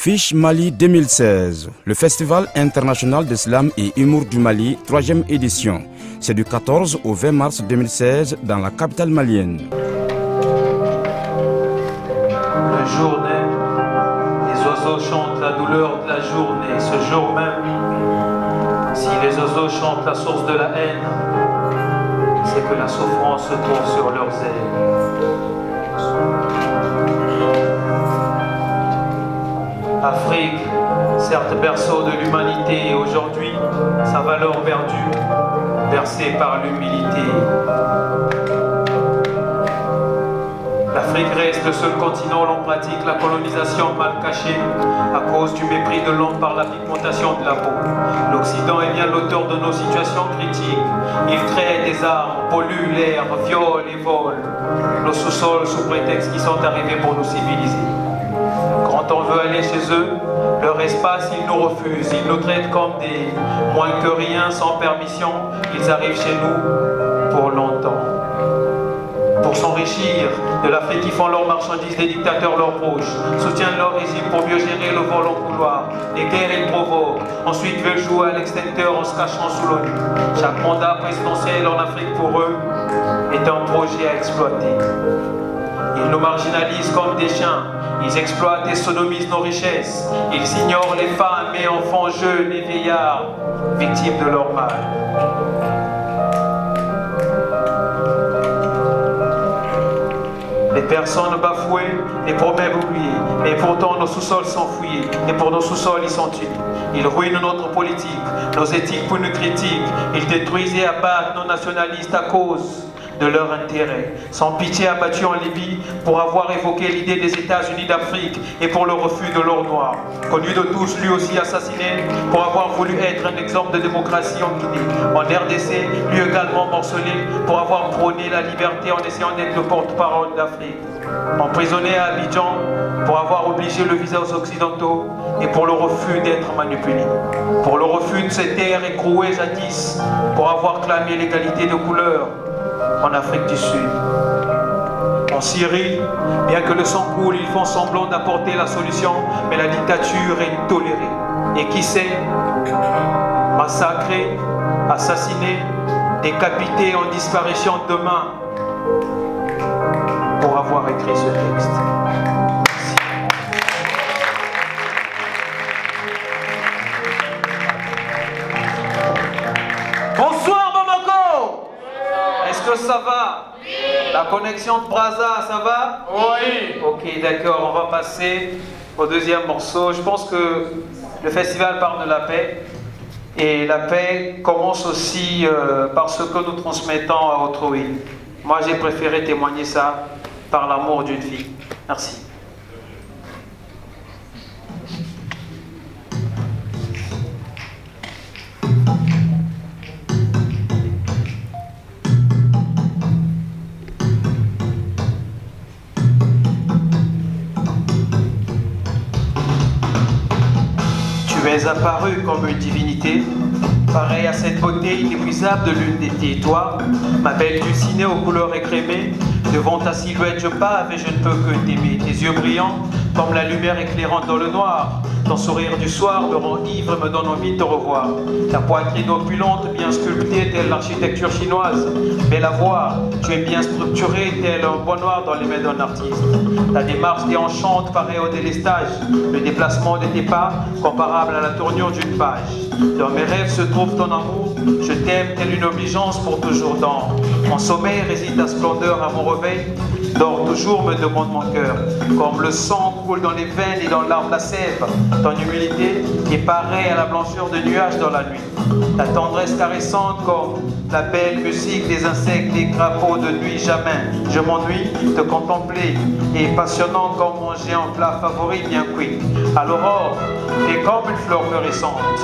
Fiche Mali 2016, le Festival international d'Islam et Humour du Mali, 3e édition. C'est du 14 au 20 mars 2016 dans la capitale malienne. Le jour naît, les oiseaux chantent la douleur de la journée. Ce jour même, si les oiseaux chantent la source de la haine, c'est que la souffrance se trouve sur leurs ailes. Afrique, certes berceau de l'humanité, et aujourd'hui, sa valeur perdue, bercée par l'humilité. L'Afrique reste le seul continent où l'on pratique la colonisation mal cachée à cause du mépris de l'homme par la pigmentation de la peau. L'Occident est bien l'auteur de nos situations critiques. Il crée des armes, pollue l'air, viole et vole nos sous-sols sous prétexte qu'ils sont arrivés pour nous civiliser. Quand on veut aller chez eux, leur espace, ils nous refusent. Ils nous traitent comme des moins que rien, sans permission. Ils arrivent chez nous pour longtemps. Pour s'enrichir de l'Afrique, qui font leurs marchandises, des dictateurs leurs proches, soutiennent leur régime pour mieux gérer le vol en couloir. Les guerres, ils provoquent. Ensuite, veulent jouer à l'extincteur en se cachant sous l'ONU. Chaque mandat présidentiel en Afrique pour eux est un projet à exploiter. Ils nous marginalisent comme des chiens. Ils exploitent et sodomisent nos richesses. Ils ignorent les femmes et enfants jeunes et vieillards, victimes de leur mal. Les personnes bafouées, les promesses oubliées, mais pourtant nos sous-sols sont fouillés, et pour nos sous-sols ils sont tués. Ils ruinent notre politique, nos éthiques pour nous critiquent. Ils détruisent et abattent nos nationalistes à cause de leur intérêt. Sans pitié abattus en Libye pour avoir évoqué l'idée des États-Unis d'Afrique et pour le refus de l'or noir. Connu de tous, lui aussi assassiné pour avoir voulu être un exemple de démocratie en Guinée. En RDC, lui également morcelé pour avoir prôné la liberté en essayant d'être le porte-parole d'Afrique. Emprisonné à Abidjan pour avoir obligé le visa aux Occidentaux et pour le refus d'être manipulé. Pour le refus de ces terres écrouées jadis, pour avoir clamé l'égalité de couleur en Afrique du Sud. En Syrie, bien que le sang coule, ils font semblant d'apporter la solution, mais la dictature est tolérée. Et qui sait, massacrés, assassinés, décapités en disparition demain pour avoir écrit ce texte. Bonsoir Bamako. Est-ce que ça va? Oui. La connexion de Brazza, ça va? Oui. Ok, d'accord, on va passer au deuxième morceau. Je pense que le festival parle de la paix. Et la paix commence aussi par ce que nous transmettons à autrui. Moi, j'ai préféré témoigner ça par l'amour d'une fille. Merci. Tu es apparu comme une divinité, pareil à cette beauté inépuisable de l'une d'été. Toi, ma belle Dulcinée aux couleurs écrémées, devant ta silhouette je bave et je ne peux que t'aimer. Tes yeux brillants comme la lumière éclairante dans le noir. Ton sourire du soir me rend ivre, me donne envie de te revoir. Ta poitrine opulente, bien sculptée, telle l'architecture chinoise. Belle à voir, tu es bien structurée, tel un bois noir dans les mains d'un artiste. Ta démarche déhanchante paraît au délestage. Le déplacement de tes pas, comparable à la tournure d'une page. Dans mes rêves se trouve ton amour. Je t'aime telle une obligeance pour toujours. Dans mon sommeil réside ta splendeur à mon réveil. Dors toujours, me demande mon cœur. Comme le sang coule dans les veines et dans l'arbre la sève. Ton humilité est pareille à la blancheur de nuages dans la nuit. Ta tendresse caressante comme la belle musique des insectes, des crapauds de nuit. Jamais je m'ennuie de contempler. Et passionnant comme manger un plat favori bien cuit. À l'aurore, t'es comme une fleur florissante.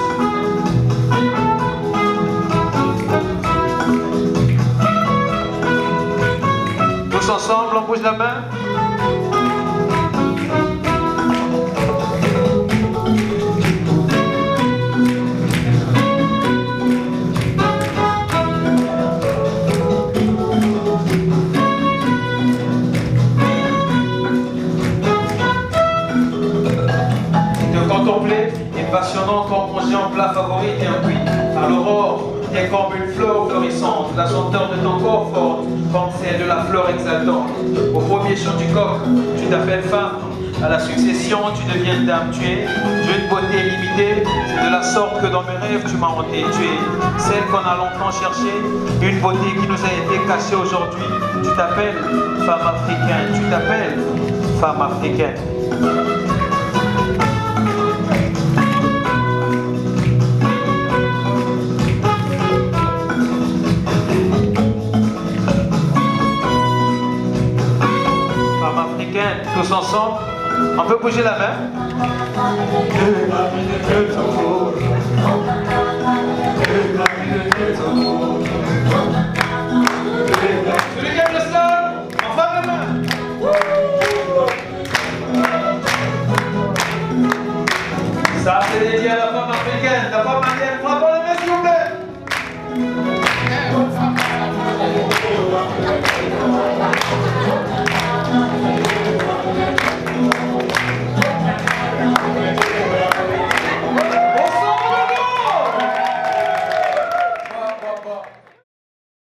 Tous ensemble, on bouge la main. passionnant comme mon géant plat favori t'es un puits. À l'aurore, t'es comme une fleur florissante, la senteur de ton corps forte, comme celle de la fleur exaltante. Au premier chant du coq, tu t'appelles femme. À la succession, tu deviens dame, tu es d'une beauté limitée. C'est de la sorte que dans mes rêves, tu m'as hanté. Tu es celle qu'on a longtemps cherchée, une beauté qui nous a été cachée aujourd'hui. Tu t'appelles femme africaine, tu t'appelles femme africaine. Femme africaine, tous ensemble. On peut bouger la main.